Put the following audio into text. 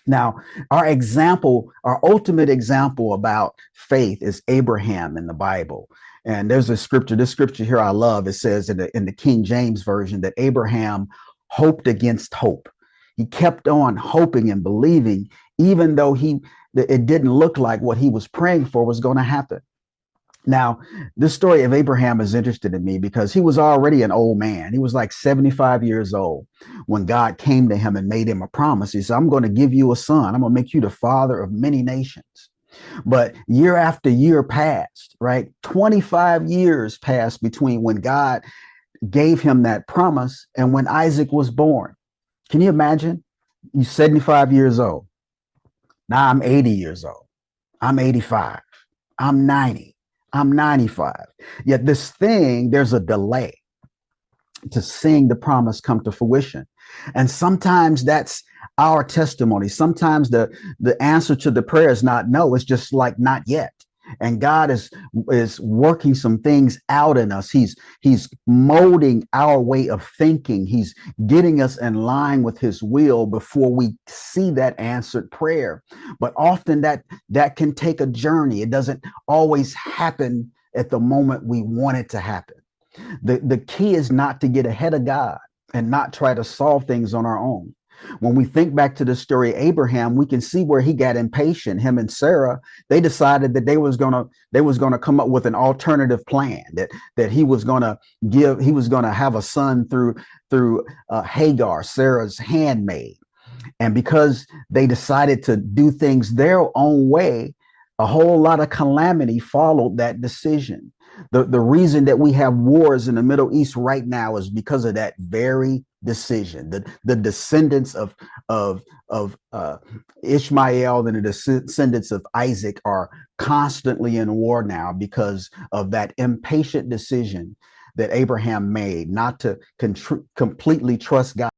Now, our ultimate example about faith is Abraham in the Bible. And there's this scripture here I love. It says in the King James Version that Abraham hoped against hope. He kept on hoping and believing, even though it didn't look like what he was praying for was going to happen. Now, this story of Abraham is interesting to me because he was already an old man. He was like 75 years old when God came to him and made him a promise. He said, I'm going to give you a son. I'm going to make you the father of many nations. But year after year passed, right? 25 years passed between when God gave him that promise and when Isaac was born. Can you imagine? You're 75 years old. Now I'm 80 years old. I'm 85. I'm 90. I'm 95. Yet there's a delay to seeing the promise come to fruition. And sometimes that's our testimony. Sometimes the answer to the prayer is not no, it's just like not yet. And God is working some things out in us. He's molding our way of thinking. He's getting us in line with his will before we see that answered prayer. But often that can take a journey. It doesn't always happen at the moment we want it to happen. The key is not to get ahead of God and not try to solve things on our own. When we think back to the story of Abraham, we can see where he got impatient. Him and Sarah, they decided that they was gonna come up with an alternative plan, that he was gonna have a son through Hagar, Sarah's handmaid. And because they decided to do things their own way, a whole lot of calamity followed that decision. The reason that we have wars in the Middle East right now is because of that very decision. The descendants of Ishmael and the descendants of Isaac are constantly in war now because of that impatient decision that Abraham made not to completely trust God.